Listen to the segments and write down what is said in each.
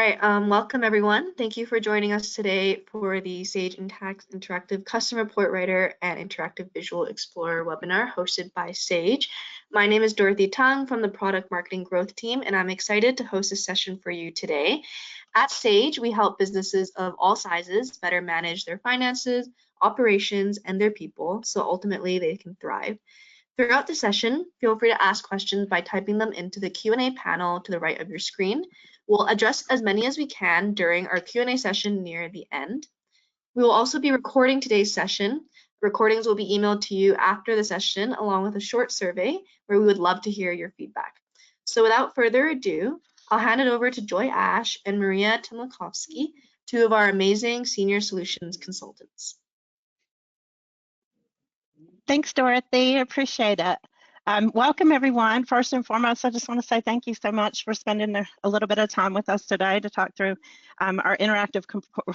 right, welcome everyone. Thank you for joining us today for the Sage Intacct Interactive Custom Report Writer and Interactive Visual Explorer webinar hosted by Sage. My name is Dorothy Tung from the Product Marketing Growth Team, and I'm excited to host this session for you today. At Sage, we help businesses of all sizes better manage their finances, operations, and their people, so ultimately they can thrive. Throughout the session, feel free to ask questions by typing them into the Q&A panel to the right of your screen. We'll address as many as we can during our Q&A session near the end. We will also be recording today's session. Recordings will be emailed to you after the session, along with a short survey where we would love to hear your feedback. So without further ado, I'll hand it over to Joy Ash and Maria Timlakovsky, two of our amazing senior solutions consultants. Thanks, Dorothy. Appreciate it. Welcome, everyone. First and foremost, I just want to say thank you so much for spending a little bit of time with us today to talk through our interactive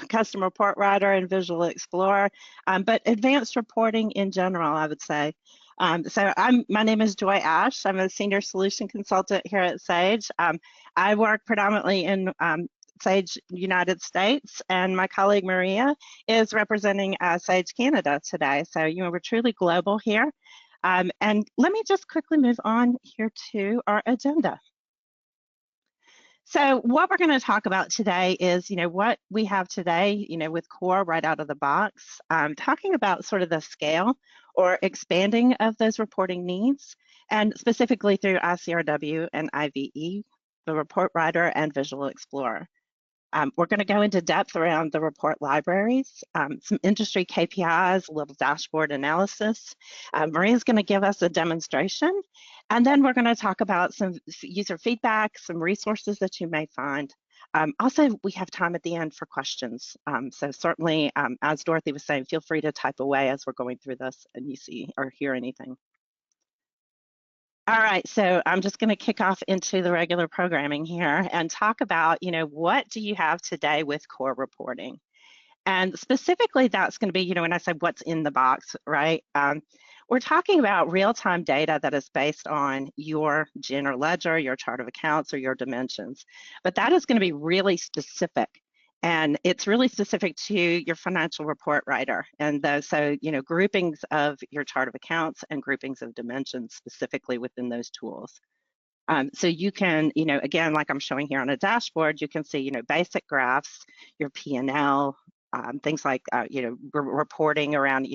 custom report writer and visual explorer, but advanced reporting in general, I would say. My name is Joy Ash. I'm a senior solution consultant here at Sage. I work predominantly in Sage United States, and my colleague Maria is representing Sage Canada today. So, we're truly global here. And let me just quickly move on here to our agenda. So what we're going to talk about today is, what we have today, with Core right out of the box, talking about sort of the scale or expanding of those reporting needs, and specifically through ICRW and IVE, the Report Writer and Visual Explorer. We're going to go into depth around the report libraries, some industry KPIs, a little dashboard analysis. Maria's going to give us a demonstration, and then we're going to talk about some user feedback, some resources that you may find. Also, we have time at the end for questions. So certainly, as Dorothy was saying, feel free to type away as we're going through this and you see or hear anything. All right, so I'm just going to kick off into the regular programming here and talk about, what do you have today with core reporting? And specifically, that's going to be, when I say what's in the box, right? We're talking about real-time data that is based on your general ledger, your chart of accounts, or your dimensions. But that is going to be really specific. And it's really specific to your financial report writer. And so, groupings of your chart of accounts and groupings of dimensions specifically within those tools. So you can, again, like I'm showing here on a dashboard, you can see, basic graphs, your P&L, things like, reporting around,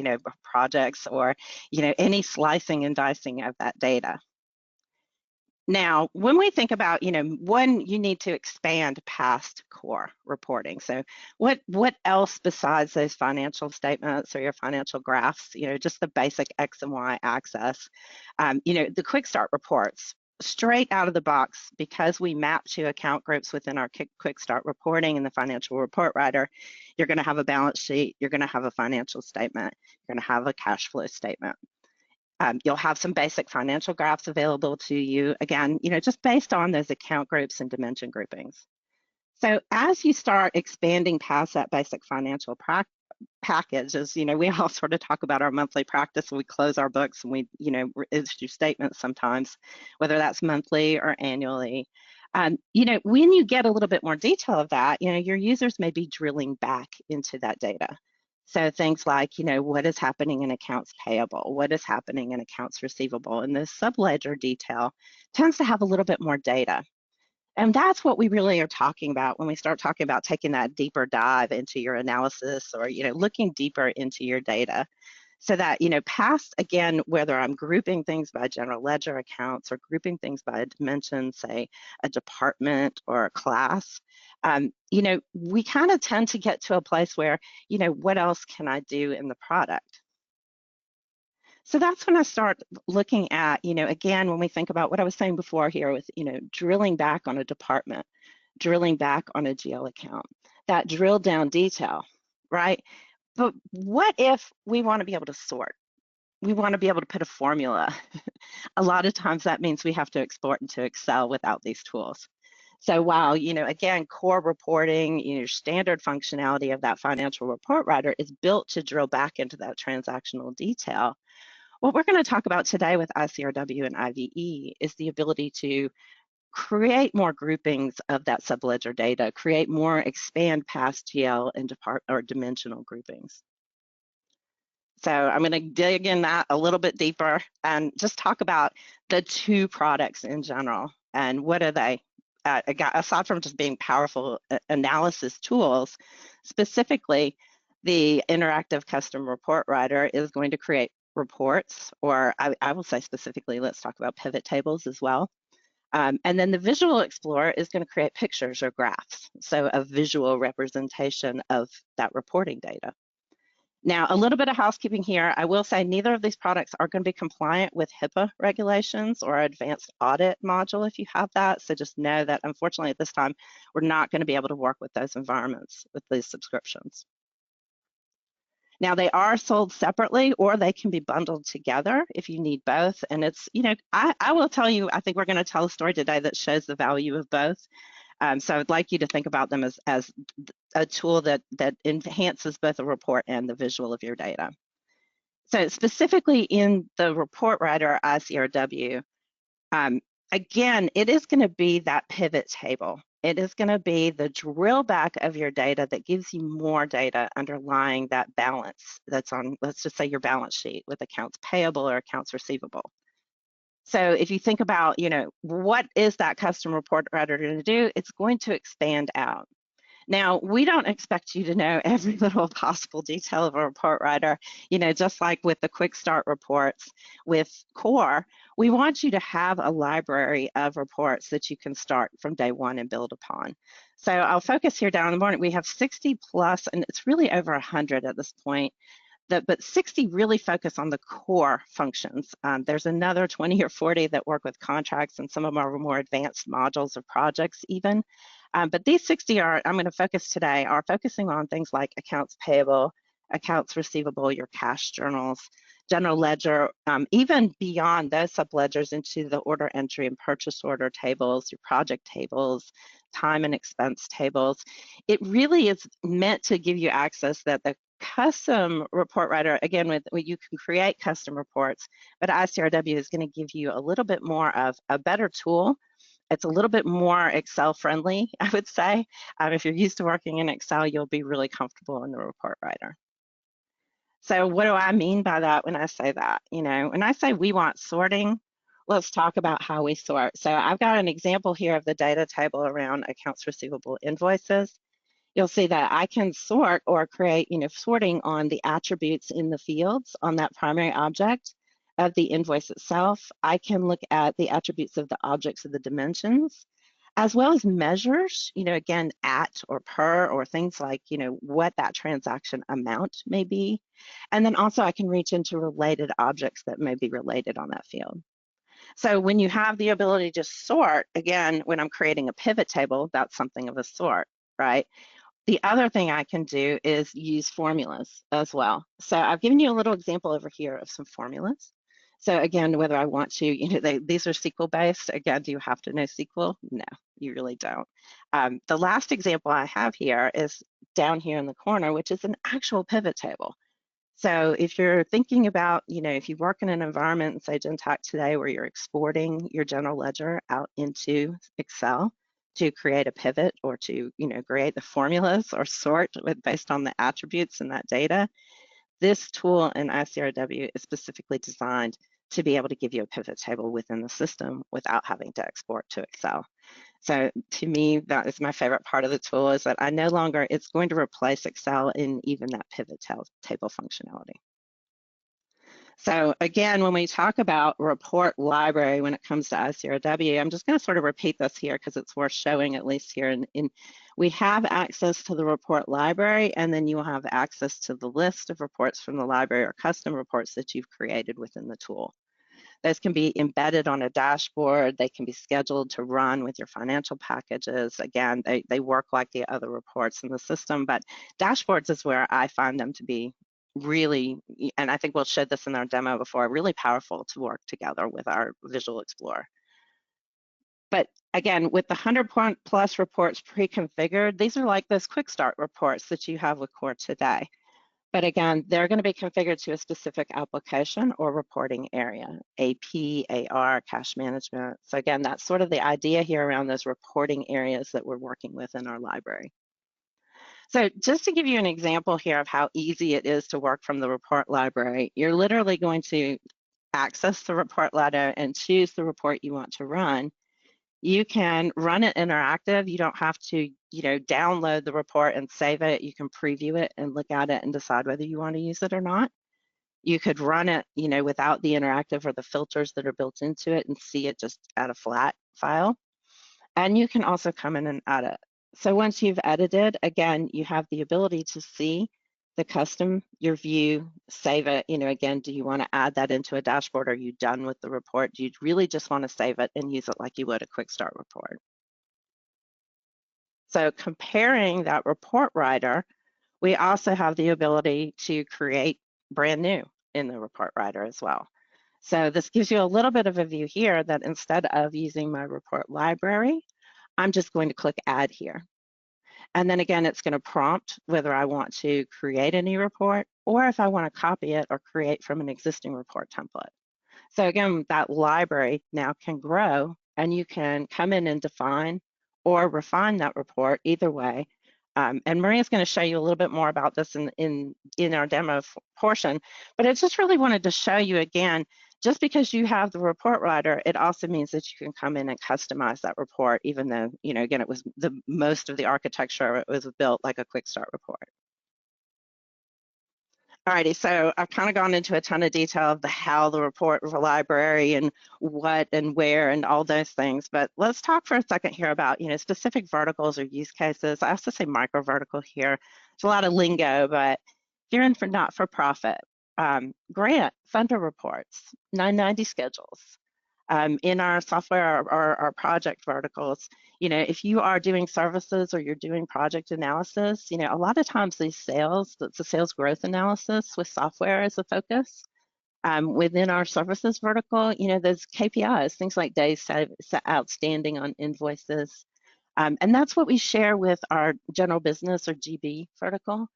projects or, any slicing and dicing of that data. Now, when we think about, when you need to expand past core reporting, so what else besides those financial statements or your financial graphs, just the basic X and Y access, the quick start reports, straight out of the box, because we map to account groups within our quick start reporting in the financial report writer, you're going to have a balance sheet, you're going to have a financial statement, you're going to have a cash flow statement. You'll have some basic financial graphs available to you, again, just based on those account groups and dimension groupings. So as you start expanding past that basic financial package, as we all sort of talk about our monthly practice, we close our books and we, issue statements sometimes, whether that's monthly or annually. When you get a little bit more detail of that, your users may be drilling back into that data. So things like, what is happening in accounts payable, what is happening in accounts receivable, and the subledger detail tends to have a little bit more data. And that's what we really are talking about when we start talking about taking that deeper dive into your analysis or, looking deeper into your data. So that, past, again, whether I'm grouping things by general ledger accounts or grouping things by a dimension, say a department or a class, we kind of tend to get to a place where, what else can I do in the product? So that's when I start looking at, again, when we think about what I was saying before here with, drilling back on a department, drilling back on a GL account, that drill down detail, right? But what if we want to be able to sort? We want to be able to put a formula. A lot of times that means we have to export into Excel without these tools. So while, again, core reporting, standard functionality of that financial report writer is built to drill back into that transactional detail, what we're going to talk about today with ICRW and IVE is the ability to create more groupings of that subledger data, expand past GL and dimensional groupings. So I'm going to dig in that a little bit deeper and just talk about the two products in general and what are they. Aside from just being powerful analysis tools, specifically the interactive custom report writer is going to create reports, or I will say specifically, let's talk about pivot tables as well. And then the Visual Explorer is going to create pictures or graphs, so a visual representation of that reporting data. Now, a little bit of housekeeping here. I will say neither of these products are going to be compliant with HIPAA regulations or advanced audit module if you have that. So just know that unfortunately at this time, we're not going to be able to work with those environments with these subscriptions. Now, they are sold separately or they can be bundled together if you need both. And it's, you know, I will tell you, I think we're going to tell a story today that shows the value of both. So I'd like you to think about them as a tool that enhances both the report and the visual of your data. So specifically in the report writer ICRW, again, it is going to be that pivot table. It is going to be the drill back of your data that gives you more data underlying that balance that's on, let's just say, your balance sheet with accounts payable or accounts receivable. So if you think about, you know, what is that custom report writer going to do? It's going to expand out. Now, we don't expect you to know every little possible detail of a report writer. You know, just like with the quick start reports with Core, we want you to have a library of reports that you can start from day one and build upon. So I'll focus here down in the morning. We have 60 plus, and it's really over 100 at this point. But 60 really focus on the core functions. There's another 20 or 40 that work with contracts and some of them are more advanced modules or projects even. But these 60 I'm going to focus today, are focusing on things like accounts payable, accounts receivable, your cash journals, general ledger, even beyond those subledgers into the order entry and purchase order tables, your project tables, time and expense tables. It really is meant to give you access that the custom report writer, again, you can create custom reports, but ICRW is going to give you a little bit more of a better tool. It's a little bit more Excel friendly, I would say. If you're used to working in Excel, you'll be really comfortable in the report writer. So what do I mean by that when I say that? You know, when I say we want sorting, let's talk about how we sort. So I've got an example here of the data table around accounts receivable invoices. You'll see that I can sort or create, you know, sorting on the attributes in the fields on that primary object of the invoice itself. I can look at the attributes of the objects of the dimensions, as well as measures, you know, again, at or per, or things like, you know, what that transaction amount may be. And then also I can reach into related objects that may be related on that field. So when you have the ability to sort, again, when I'm creating a pivot table, that's something of a sort, right? The other thing I can do is use formulas as well. So I've given you a little example over here of some formulas. So again, whether I want to, you know, these are SQL based. Again, do you have to know SQL? No, you really don't. The last example I have here is down here in the corner, which is an actual pivot table. So if you're thinking about, you know, if you work in an environment in Sage Intacct today where you're exporting your general ledger out into Excel to create a pivot or to, you know, create the formulas or sort based on the attributes in that data, this tool in ICRW is specifically designed to be able to give you a pivot table within the system without having to export to Excel. So to me, that is my favorite part of the tool, is that I no longer, it's going to replace Excel in even that pivot table functionality. So again, when we talk about report library, when it comes to ICRW, I'm just going to sort of repeat this here because it's worth showing at least here. We have access to the report library, and then you will have access to the list of reports from the library or custom reports that you've created within the tool. Those can be embedded on a dashboard. They can be scheduled to run with your financial packages. Again, they work like the other reports in the system, but dashboards is where I find them to be really, and I think we'll show this in our demo before, really powerful to work together with our Visual Explorer. But again, with the 100 plus reports pre-configured, these are like those quick start reports that you have with Core today. But again, they're going to be configured to a specific application or reporting area, AP, AR, cash management. So again, that's sort of the idea here around those reporting areas that we're working with in our library. So just to give you an example here of how easy it is to work from the report library, you're literally going to access the report ladder and choose the report you want to run. You can run it interactive. You don't have to, download the report and save it. You can preview it and look at it and decide whether you want to use it or not. You could run it, without the interactive or the filters that are built into it and see it just at a flat file. And you can also come in and edit. So once you've edited, again, you have the ability to see the custom, your view, save it. Again, do you want to add that into a dashboard? Are you done with the report? Do you really just want to save it and use it like you would a quick start report? So comparing that report writer, we also have the ability to create brand new in the report writer as well. So this gives you a little bit of a view here that instead of using my report library, I'm just going to click add here. And then again, it's going to prompt whether I want to create a new report or if I want to copy it or create from an existing report template. So again, that library now can grow and you can come in and define or refine that report either way. And Maria's going to show you a little bit more about this in our demo portion, but I just really wanted to show you again, just because you have the report writer, it also means that you can come in and customize that report, even though, again, it was most of the architecture, it was built like a quick start report. Alrighty, so I've kind of gone into a ton of detail of the how the report library and what and where and all those things, but let's talk for a second here about, specific verticals or use cases. I also say micro vertical here. It's a lot of lingo, but if you're in for not-for-profit, grant, funder reports, 990 schedules. In our software or our project verticals, if you are doing services or you're doing project analysis, a lot of times these sales, it's a sales growth analysis with software as a focus. Within our services vertical, those KPIs, things like days outstanding on invoices. And that's what we share with our general business or GB vertical,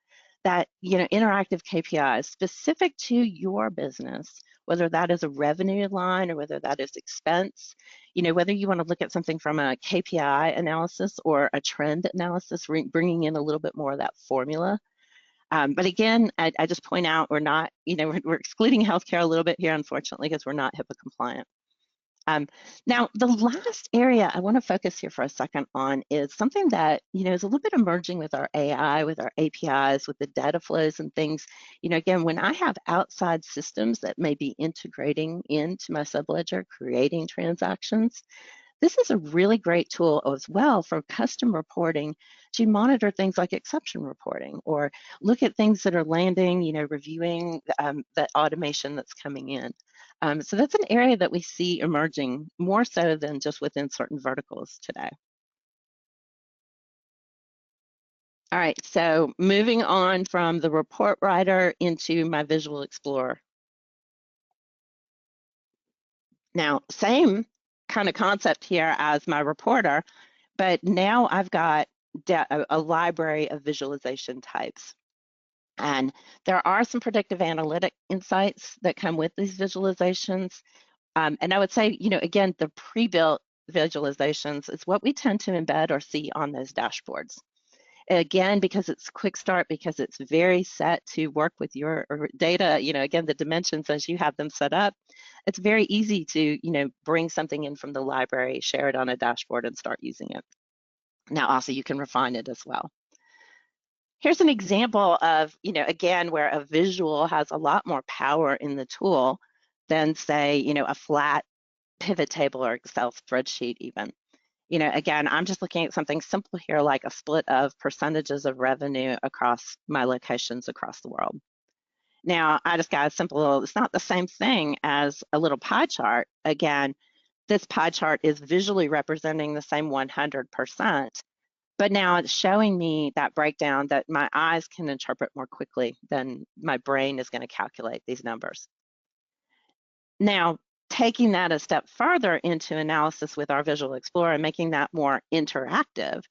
that, interactive KPIs specific to your business, whether that is a revenue line or whether that is expense, whether you want to look at something from a KPI analysis or a trend analysis, bringing in a little bit more of that formula. But again, I just point out we're not, we're excluding healthcare a little bit here, unfortunately, because we're not HIPAA compliant. Now, the last area I want to focus here for a second on is something that, is a little bit emerging with our AI, with our APIs, with the data flows and things. Again, when I have outside systems that may be integrating into my subledger, creating transactions, this is a really great tool as well for custom reporting to monitor things like exception reporting or look at things that are landing, reviewing that automation that's coming in. So that's an area that we see emerging more so than just within certain verticals today. All right, so moving on from the report writer into my Visual Explorer. Now, same kind of concept here as my reporter, but now I've got a library of visualization types. And there are some predictive analytic insights that come with these visualizations. And I would say, again, the pre-built visualizations is what we tend to embed or see on those dashboards. Again, because it's quick start, because it's very set to work with your data, again, the dimensions as you have them set up, it's very easy to, bring something in from the library, share it on a dashboard and start using it. Now, also you can refine it as well. Here's an example of, again, where a visual has a lot more power in the tool than say, a flat pivot table or Excel spreadsheet even. Again, I'm just looking at something simple here, like a split of percentages of revenue across my locations across the world. Now, I just got a simple, it's not the same thing as a little pie chart. Again, this pie chart is visually representing the same 100%, but now it's showing me that breakdown that my eyes can interpret more quickly than my brain is going to calculate these numbers. Now, taking that a step further into analysis with our Visual Explorer and making that more interactive,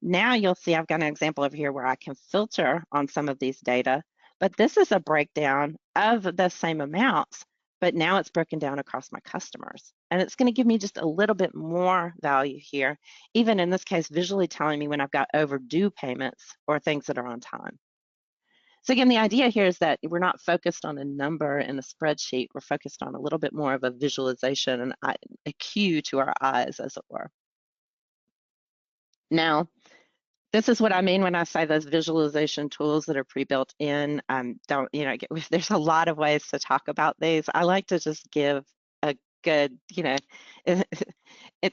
now you'll see I've got an example over here where I can filter on some of these data, But this is a breakdown of the same amounts, but now it's broken down across my customers. And it's going to give me just a little bit more value here, even in this case, visually telling me when I've got overdue payments or things that are on time. So again, the idea here is that we're not focused on a number in a spreadsheet. We're focused on a little bit more of a visualization and a cue to our eyes, as it were. Now, this is what I mean when I say those visualization tools that are pre-built in. Don't, you know, there's a lot of ways to talk about these. I like to just give a good, you know,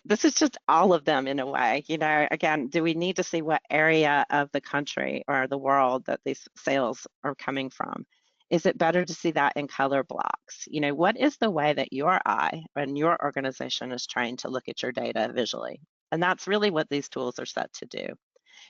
this is just all of them in a way. You know, again, do we need to see what area of the country or the world that these sales are coming from? Is it better to see that in color blocks? You know, what is the way that your eye and your organization is trying to look at your data visually? And that's really what these tools are set to do.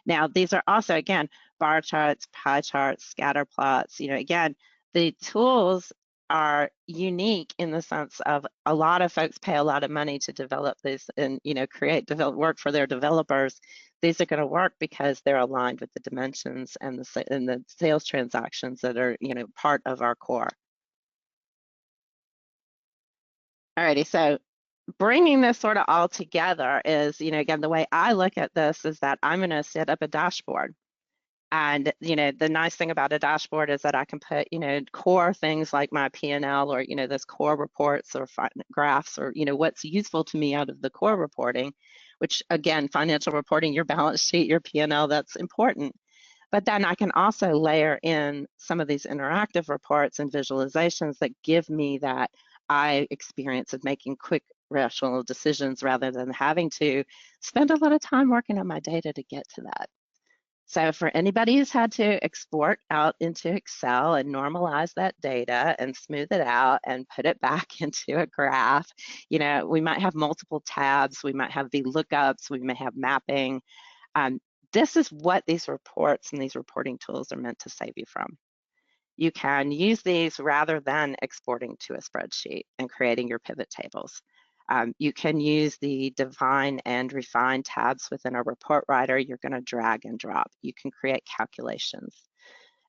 Now, these are also, again, bar charts, pie charts, scatter plots. You know, again, the tools are unique in the sense of a lot of folks pay a lot of money to develop this and, you know, develop work for their developers. These are going to work because they're aligned with the dimensions and the sales transactions that are, you know, part of our core. Alrighty, so bringing this sort of all together is, you know, again, the way I look at this is that I'm going to set up a dashboard. And, you know, the nice thing about a dashboard is that I can put, you know, core things like my P&L or, you know, those core reports or graphs or, you know, what's useful to me out of the core reporting, which again, financial reporting, your balance sheet, your P&L, that's important. But then I can also layer in some of these interactive reports and visualizations that give me that eye experience of making quick rational decisions rather than having to spend a lot of time working on my data to get to that. So for anybody who's had to export out into Excel and normalize that data and smooth it out and put it back into a graph, you know, we might have multiple tabs, we might have VLOOKUPs, we may have mapping. This is what these reports and these reporting tools are meant to save you from. You can use these rather than exporting to a spreadsheet and creating your pivot tables. You can use the define and refine tabs within a report writer. You're going to drag and drop. You can create calculations.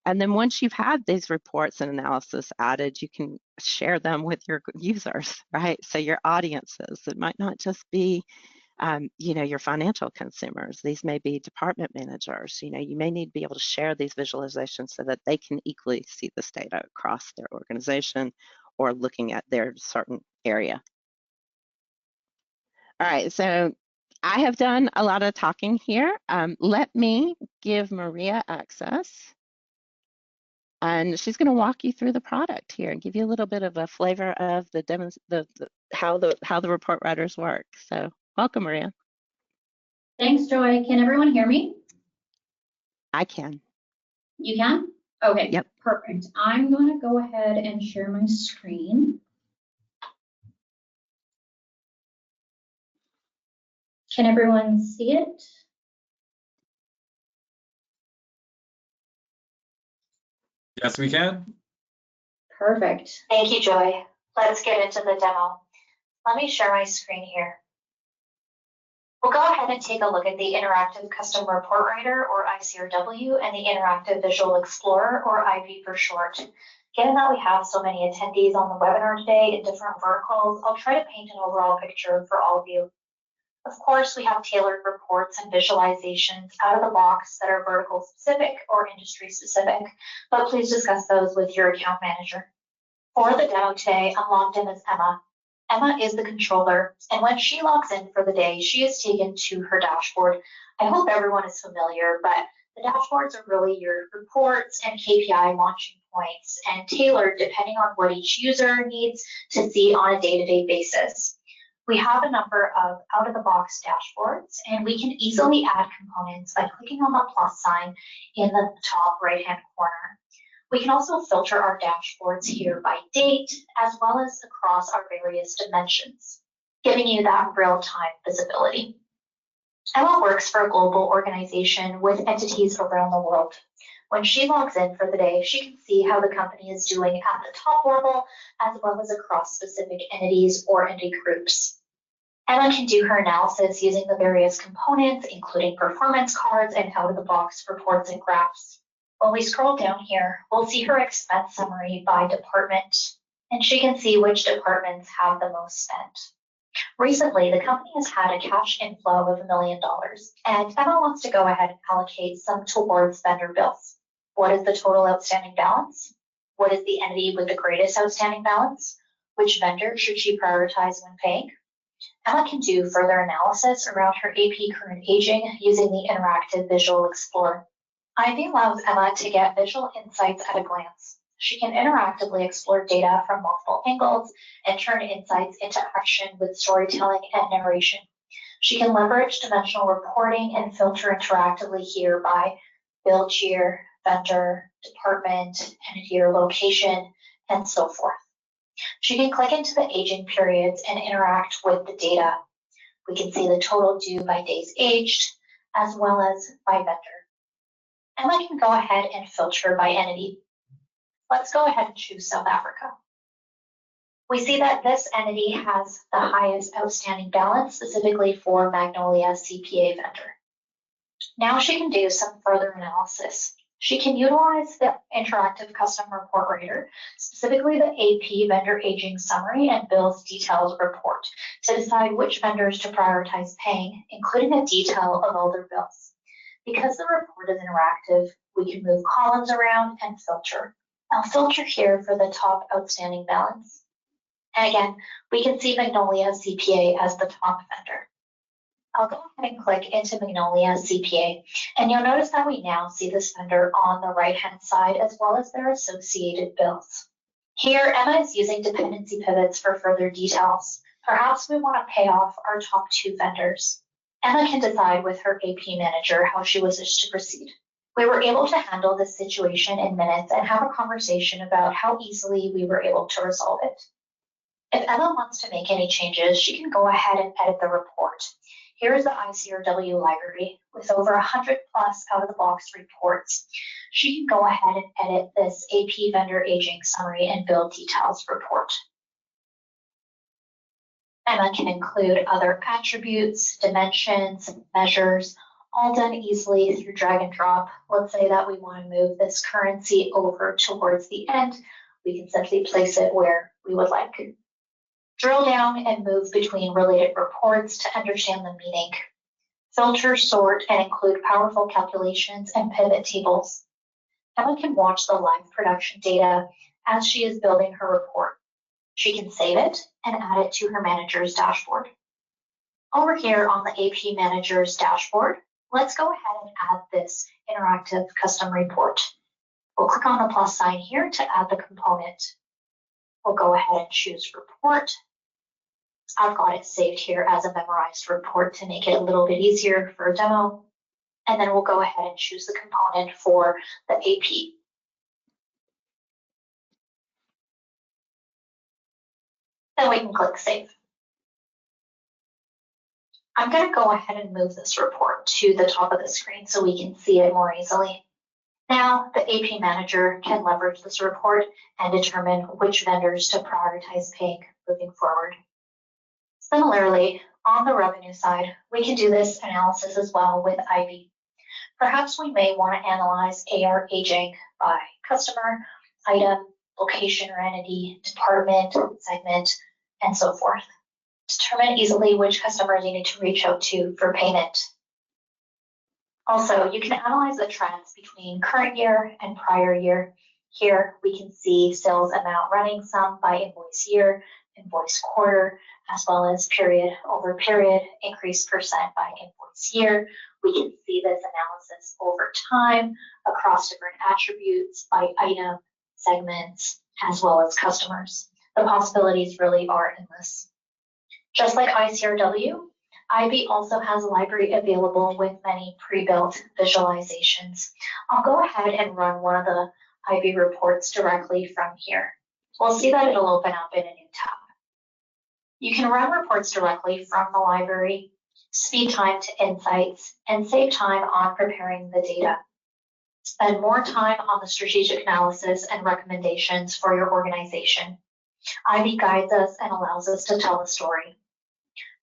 And then once you've had these reports and analysis added, you can share them with your users, right? So your audiences, it might not just be you know, your financial consumers. These may be department managers. You know, you may need to be able to share these visualizations so that they can equally see this data across their organization or looking at their certain area. All right, so I have done a lot of talking here. Let me give Maria access. And she's going to walk you through the product here and give you a little bit of a flavor of how the report writers work. So welcome, Maria. Thanks, Joy. Can everyone hear me? I can. You can? Okay, yep. Perfect. I'm going to go ahead and share my screen. Can everyone see it? Yes, we can. Perfect. Thank you, Joy. Let's get into the demo. Let me share my screen here. We'll go ahead and take a look at the Interactive Custom Report Writer, or ICRW, and the Interactive Visual Explorer, or IV for short. Given that we have so many attendees on the webinar today in different verticals, I'll try to paint an overall picture for all of you. Of course, we have tailored reports and visualizations out of the box that are vertical specific or industry specific, but please discuss those with your account manager. For the demo today, I'm logged in as Emma. Emma is the controller, and when she logs in for the day, she is taken to her dashboard. I hope everyone is familiar, but the dashboards are really your reports and KPI launching points and tailored depending on what each user needs to see on a day-to-day basis. We have a number of out-of-the-box dashboards, and we can easily add components by clicking on the plus sign in the top right-hand corner. We can also filter our dashboards here by date, as well as across our various dimensions, giving you that real-time visibility. Emma works for a global organization with entities around the world. When she logs in for the day, she can see how the company is doing at the top level, as well as across specific entities or entity groups. Emma can do her analysis using the various components, including performance cards and out-of-the-box reports and graphs. When we scroll down here, we'll see her expense summary by department, and she can see which departments have the most spent. Recently, the company has had a cash inflow of $1 million, and Emma wants to go ahead and allocate some towards vendor bills. What is the total outstanding balance? What is the entity with the greatest outstanding balance? Which vendor should she prioritize when paying? Emma can do further analysis around her AP current aging using the interactive Visual Explorer. Ivy allows Emma to get visual insights at a glance. She can interactively explore data from multiple angles and turn insights into action with storytelling and narration. She can leverage dimensional reporting and filter interactively here by build year, vendor, department, entity or location, and so forth. She can click into the aging periods and interact with the data. We can see the total due by days aged, as well as by vendor. Emma can go ahead and filter by entity. Let's go ahead and choose South Africa. We see that this entity has the highest outstanding balance, specifically for Magnolia CPA vendor. Now she can do some further analysis. She can utilize the interactive custom report writer, specifically the AP vendor aging summary and bills details report, to decide which vendors to prioritize paying, including a detail of all their bills. Because the report is interactive, we can move columns around and filter. I'll filter here for the top outstanding balance. And again, we can see Magnolia CPA as the top vendor. I'll go ahead and click into Magnolia CPA, and you'll notice that we now see this vendor on the right-hand side as well as their associated bills. Here, Emma is using dependency pivots for further details. Perhaps we want to pay off our top 2 vendors. Emma can decide with her AP manager how she wishes to proceed. We were able to handle this situation in minutes and have a conversation about how easily we were able to resolve it. If Emma wants to make any changes, she can go ahead and edit the report. Here is the ICRW library with over 100 plus out-of-the-box reports. She can go ahead and edit this AP vendor aging summary and bill details report. Emma can include other attributes, dimensions, measures, all done easily through drag and drop. Let's say that we want to move this currency over towards the end. We can simply place it where we would like. Drill down and move between related reports to understand the meaning. Filter, sort, and include powerful calculations and pivot tables. Emma can watch the live production data as she is building her report. She can save it and add it to her manager's dashboard. Over here on the AP manager's dashboard, let's go ahead and add this interactive custom report. We'll click on the plus sign here to add the component. We'll go ahead and choose report. I've got it saved here as a memorized report to make it a little bit easier for a demo. And then we'll go ahead and choose the component for the AP. Then we can click save. I'm going to go ahead and move this report to the top of the screen so we can see it more easily. Now, the AP manager can leverage this report and determine which vendors to prioritize paying moving forward. Similarly, on the revenue side, we can do this analysis as well with IB. Perhaps we may want to analyze AR aging by customer, item, location or entity, department, segment, and so forth. Determine easily which customers you need to reach out to for payment. Also, you can analyze the trends between current year and prior year. Here, we can see sales amount running sum by invoice year, invoice quarter, as well as period over period, increase percent by invoice year. We can see this analysis over time across different attributes by item, segments, as well as customers. The possibilities really are endless. Just like ICRW, IB also has a library available with many pre-built visualizations. I'll go ahead and run one of the IB reports directly from here. We'll see that it'll open up in a new tab. You can run reports directly from the library, speed time to insights, and save time on preparing the data. Spend more time on the strategic analysis and recommendations for your organization. IB guides us and allows us to tell the story.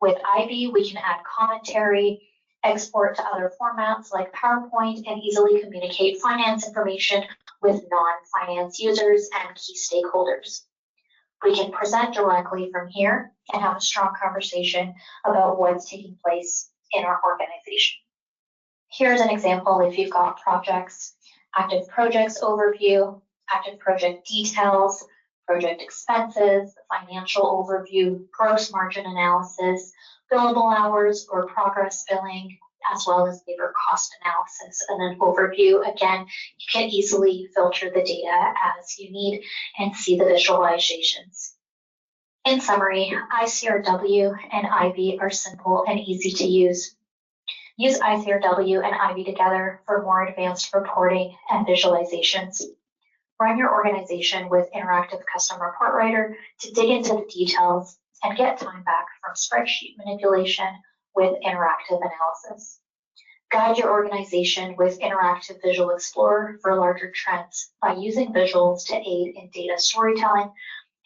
With IB, we can add commentary, export to other formats like PowerPoint, and easily communicate finance information with non-finance users and key stakeholders. We can present directly from here and have a strong conversation about what's taking place in our organization. Here's an example if you've got projects, active projects overview, active project details, project expenses, financial overview, gross margin analysis, billable hours or progress billing, as well as labor cost analysis, and then overview. Again, you can easily filter the data as you need and see the visualizations. In summary, ICRW and IB are simple and easy to use. Use ICRW and IB together for more advanced reporting and visualizations. Run your organization with Interactive Custom Report Writer to dig into the details and get time back from spreadsheet manipulation with interactive analysis. Guide your organization with Interactive Visual Explorer for larger trends by using visuals to aid in data storytelling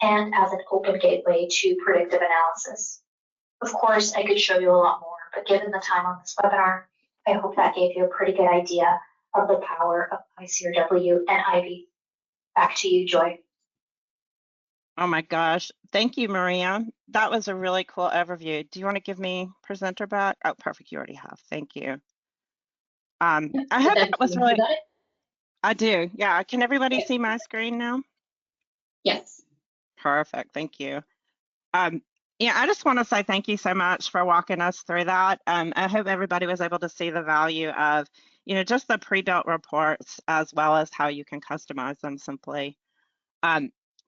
and as an open gateway to predictive analysis. Of course, I could show you a lot more, but given the time on this webinar, I hope that gave you a pretty good idea of the power of ICRW and IB. Back to you, Joy. Oh my gosh, thank you, Maria. That was a really cool overview. Do you want to give me presenter back? Oh, perfect, you already have, thank you. I hope that was really, I do, yeah. Can everybody see my screen now? Yes. Perfect, thank you. Yeah, I just want to say thank you so much for walking us through that. I hope everybody was able to see the value of, just the pre-built reports as well as how you can customize them simply.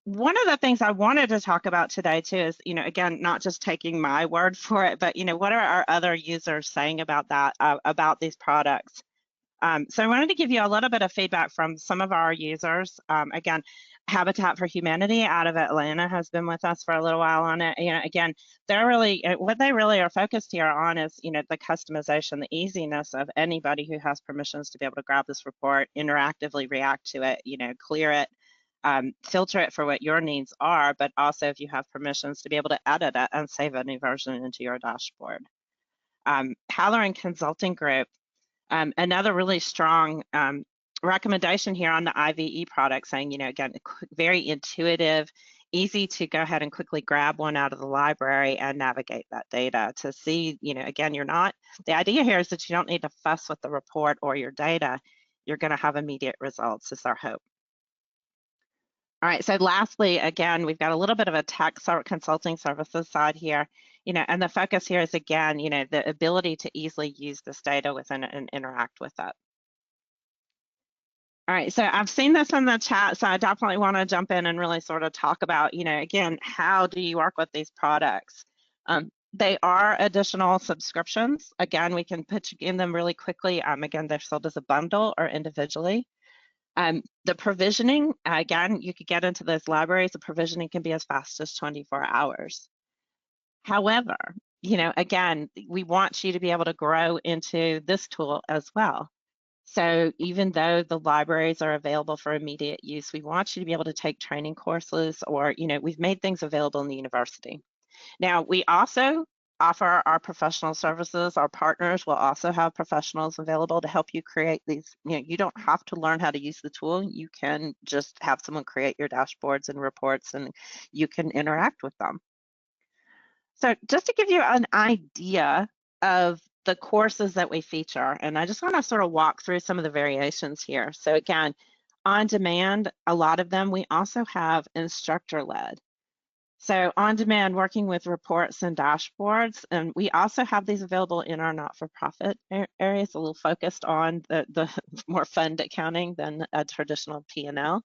One of the things I wanted to talk about today too is, again, not just taking my word for it, but, what are our other users saying about that, about these products? So I wanted to give you a little bit of feedback from some of our users. Again, Habitat for Humanity out of Atlanta has been with us for a little while on it. Again, they're really, what they really are focused here on is, the customization, the easiness of anybody who has permissions to be able to grab this report, interactively react to it, clear it, filter it for what your needs are, but also if you have permissions to be able to edit it and save a new version into your dashboard. Halloran Consulting Group, another really strong recommendation here on the IVE product, saying, again, very intuitive, easy to go ahead and quickly grab one out of the library and navigate that data to see, again, the idea here is that you don't need to fuss with the report or your data. You're going to have immediate results is our hope. All right, so lastly, again, we've got a little bit of a tech consulting services side here, and the focus here is, again, the ability to easily use this data within and interact with it. All right, so I've seen this in the chat, so I definitely want to jump in and really sort of talk about, again, how do you work with these products? They are additional subscriptions. Again, we can put in them really quickly. Again, they're sold as a bundle or individually. The provisioning, again, you could get into those libraries. The provisioning can be as fast as 24 hours. However, again, we want you to be able to grow into this tool as well. So even though the libraries are available for immediate use, we want you to be able to take training courses or, we've made things available in the university. Now, we also offer our professional services. Our partners will also have professionals available to help you create these. You don't have to learn how to use the tool. You can just have someone create your dashboards and reports and you can interact with them. So just to give you an idea of the courses that we feature, and I just want to sort of walk through some of the variations here. So again, on demand, a lot of them, we also have instructor-led. So on demand, working with reports and dashboards, and we also have these available in our not-for-profit areas, a little focused on the more fund accounting than a traditional P&L.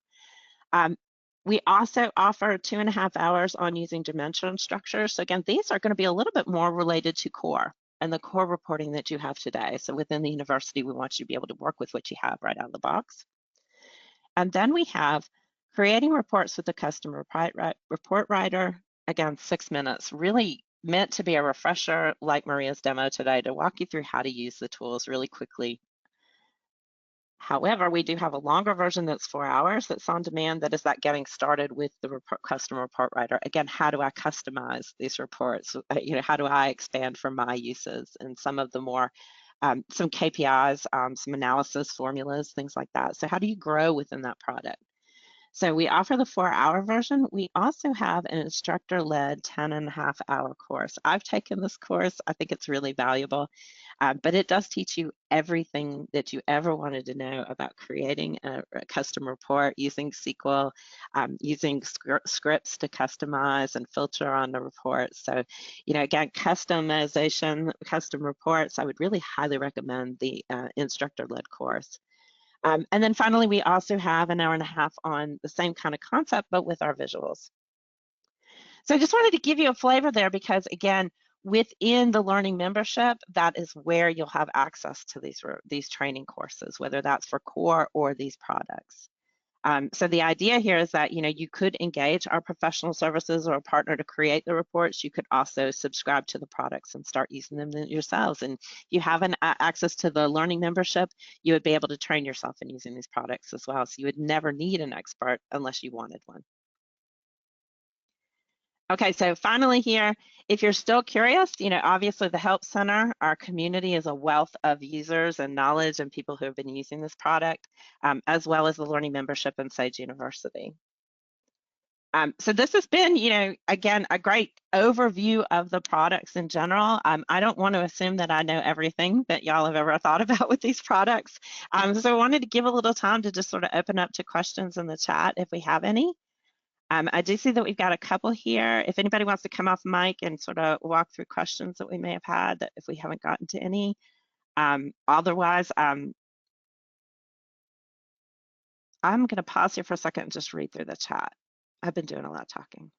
We also offer 2.5 hours on using dimension structures. So again, these are going to be a little bit more related to core and the core reporting that you have today. So within the university, we want you to be able to work with what you have right out of the box. And then we have creating reports with the custom report writer, again, 6 minutes, really meant to be a refresher like Maria's demo today to walk you through how to use the tools really quickly. However, we do have a longer version that's 4 hours that's on demand that is that getting started with the custom report writer. Again, how do I customize these reports? How do I expand for my uses and some of the more some KPIs, some analysis formulas, things like that. So how do you grow within that product? So we offer the 4-hour version. We also have an instructor-led 10.5-hour course. I've taken this course. I think it's really valuable, but it does teach you everything that you ever wanted to know about creating a custom report, using SQL, using scripts to customize and filter on the report. So, again, customization, custom reports, I would really highly recommend the instructor-led course. And then finally, we also have an 1.5 hours on the same kind of concept, but with our visuals. So I just wanted to give you a flavor there because, again, within the learning membership, that is where you'll have access to these training courses, whether that's for core or these products. So the idea here is that, you could engage our professional services or a partner to create the reports. You could also subscribe to the products and start using them yourselves. And you have access to the learning membership, you would be able to train yourself in using these products as well. So you would never need an expert unless you wanted one. Okay, so finally here, if you're still curious, obviously the Help Center, our community is a wealth of users and knowledge and people who have been using this product, as well as the learning membership in Sage University. So this has been, again, a great overview of the products in general. I don't want to assume that I know everything that y'all have ever thought about with these products. So I wanted to give a little time to just sort of open up to questions in the chat if we have any. I do see that we've got a couple here. If anybody wants to come off mic and sort of walk through questions that we may have had, if we haven't gotten to any. Otherwise, I'm going to pause here for a second and just read through the chat. I've been doing a lot of talking.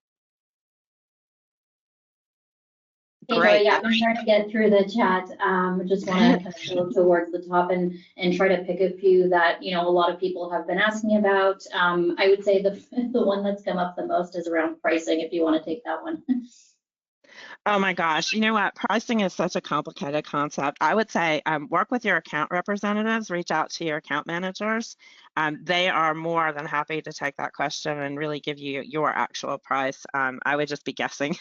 Great. Yeah, I'm trying to get through the chat. Just want to kind of go towards the top and try to pick a few that a lot of people have been asking about. I would say the one that's come up the most is around pricing. If you want to take that one. Oh my gosh, you know what? Pricing is such a complicated concept. I would say work with your account representatives, reach out to your account managers. They are more than happy to take that question and really give you your actual price. I would just be guessing.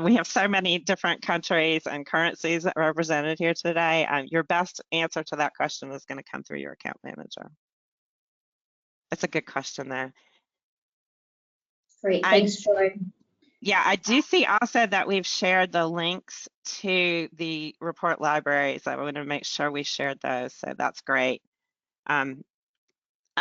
We have so many different countries and currencies that are represented here today. Your best answer to that question is going to come through your account manager. That's a good question there. Great, thanks, Joy. Yeah, I do see also that we've shared the links to the report libraries. I want to make sure we shared those, so that's great. I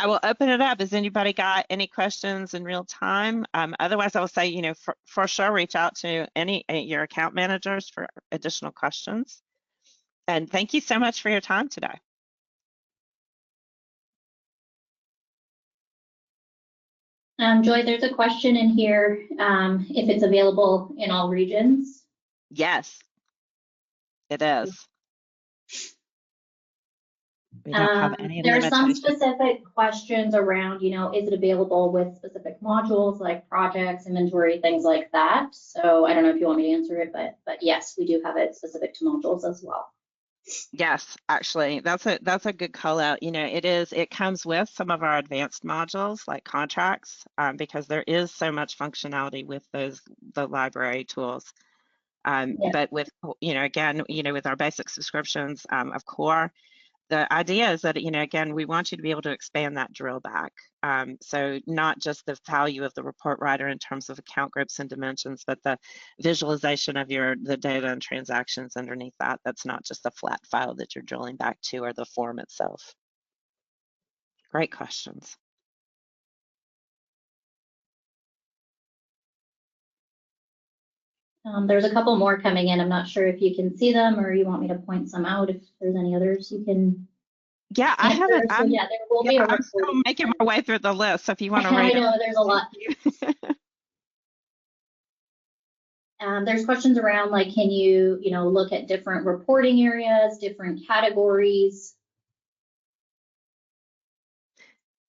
will open it up. Has anybody got any questions in real time? Otherwise, I will say, for sure, reach out to your account managers for additional questions. And thank you so much for your time today. Joy, there's a question in here, if it's available in all regions. Yes, it is. We don't have any there are some limitations. specific questions around, is it available with specific modules like projects, inventory, things like that. So I don't know if you want me to answer it, but yes, we do have it specific to modules as well. Yes, actually, that's a good call out. It comes with some of our advanced modules like contracts, because there is so much functionality with the library tools. But with, again, with our basic subscriptions of core, the idea is that, again, we want you to be able to expand that drill back. So not just the value of the report writer in terms of account groups and dimensions, but the visualization of the data and transactions underneath that. That's not just a flat file that you're drilling back to or the form itself. Great questions. There's a couple more coming in. I'm not sure if you can see them or you want me to point some out. If there's any others you can. Yeah, I haven't. So yeah, there will be a I'm still making my way through the list. So if you want to read I know there's a lot. There's questions around like, can you, look at different reporting areas, different categories?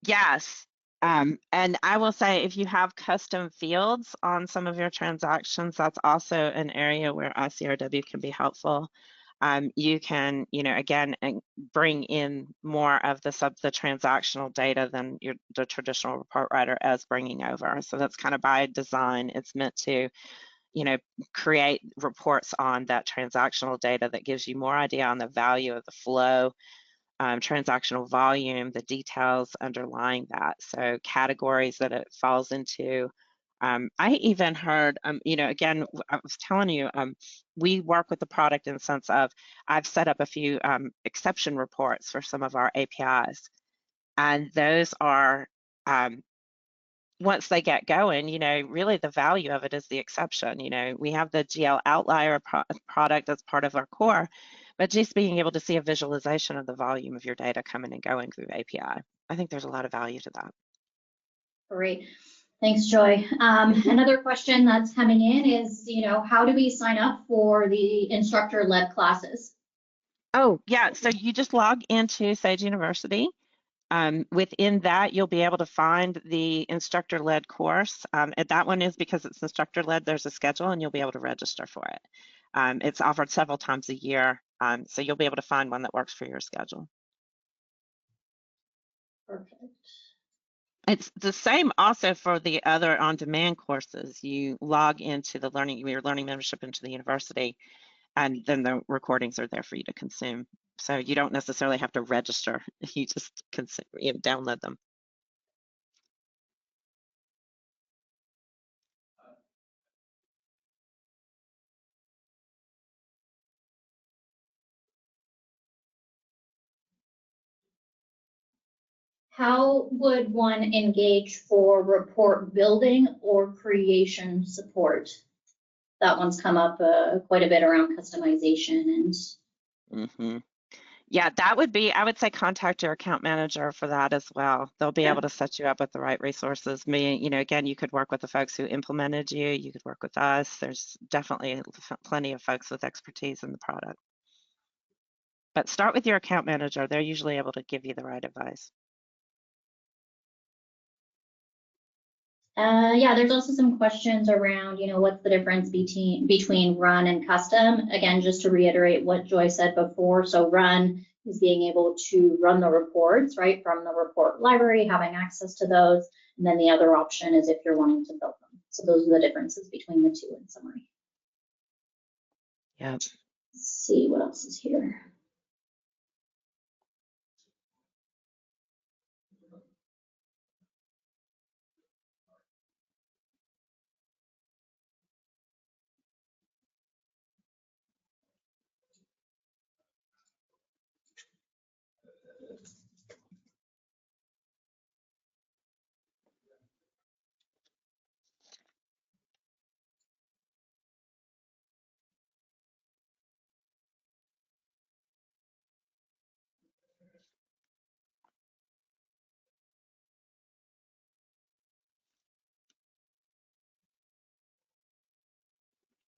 Yes. And I will say, if you have custom fields on some of your transactions, that's also an area where ICRW can be helpful. You can, again, bring in more of the transactional data than the traditional report writer as bringing over. So that's kind of by design. It's meant to, create reports on that transactional data that gives you more idea on the value of the flow, transactional volume, the details underlying that. So categories that it falls into. I even heard, again, I was telling you, we work with the product in the sense of, I've set up a few exception reports for some of our APIs. And those are, once they get going, really the value of it is the exception. We have the GL outlier product as part of our core, but just being able to see a visualization of the volume of your data coming and going through API. I think there's a lot of value to that. Great. Thanks, Joy. Another question that's coming in is, how do we sign up for the instructor-led classes? Oh, yeah. So you just log into Sage University. Within that, you'll be able to find the instructor-led course. And that one is, because it's instructor-led, there's a schedule and you'll be able to register for it. It's offered several times a year, so you'll be able to find one that works for your schedule. Perfect. It's the same also for the other on-demand courses. You log into the your learning membership into the university, and then the recordings are there for you to consume. So you don't necessarily have to register. You just download them. How would one engage for report building or creation support? That one's come up quite a bit around customization and. Yeah, that would be, I would say, contact your account manager for that as well. They'll be able to set you up with the right resources. Again, you could work with the folks who implemented you. You could work with us. There's definitely plenty of folks with expertise in the product. But start with your account manager. They're usually able to give you the right advice. Yeah, there's also some questions around, what's the difference between run and custom? Again, just to reiterate what Joy said before, so run is being able to run the reports, right, from the report library, having access to those, and then the other option is if you're wanting to build them. So those are the differences between the two in summary. Yeah. Let's see what else is here.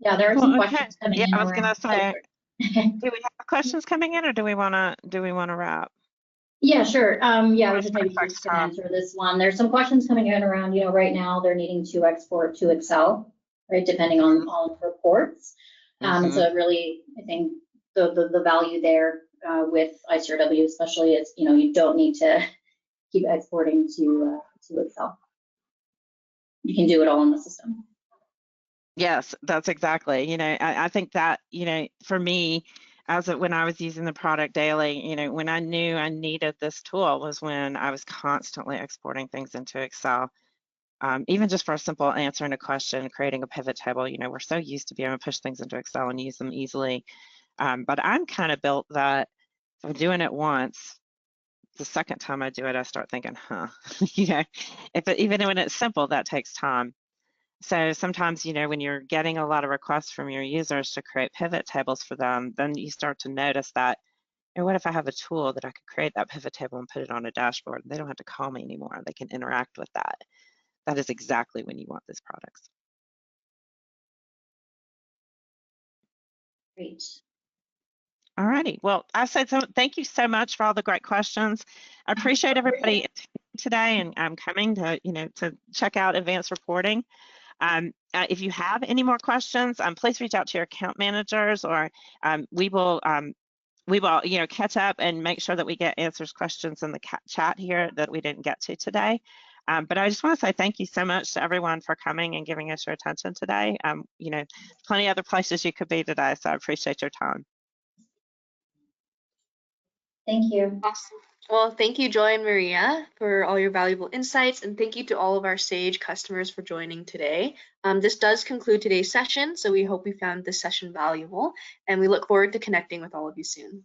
Yeah, there are some questions coming in. I was going to say, do we have questions coming in, or do we want to wrap? Yeah, sure. Yeah, I was just maybe just going to answer this one. There's some questions coming in around, right now they're needing to export to Excel, right, depending on reports. So really, I think the value there with ICRW especially is, you don't need to keep exporting to Excel. You can do it all in the system. Yes, that's exactly. I think that, for me, when I was using the product daily, when I knew I needed this tool was when I was constantly exporting things into Excel. Even just for a simple answering a question, creating a pivot table, we're so used to being able to push things into Excel and use them easily. But I'm kind of built that if I'm doing it once, the second time I do it, I start thinking, even when it's simple, that takes time. So sometimes, when you're getting a lot of requests from your users to create pivot tables for them, then you start to notice that, what if I have a tool that I could create that pivot table and put it on a dashboard? They don't have to call me anymore. They can interact with that. That is exactly when you want these products. Great. All righty. Well, I said so. Thank you so much for all the great questions. I appreciate everybody today and coming to, to check out advanced reporting. If you have any more questions, please reach out to your account managers, or we will, catch up and make sure that we get answers questions in the chat here that we didn't get to today. But I just want to say thank you so much to everyone for coming and giving us your attention today. You know, plenty of other places you could be today, so I appreciate your time. Thank you. Awesome. Well, thank you, Joy and Maria, for all your valuable insights, and thank you to all of our Sage customers for joining today. This does conclude today's session, so we hope you found this session valuable, and we look forward to connecting with all of you soon.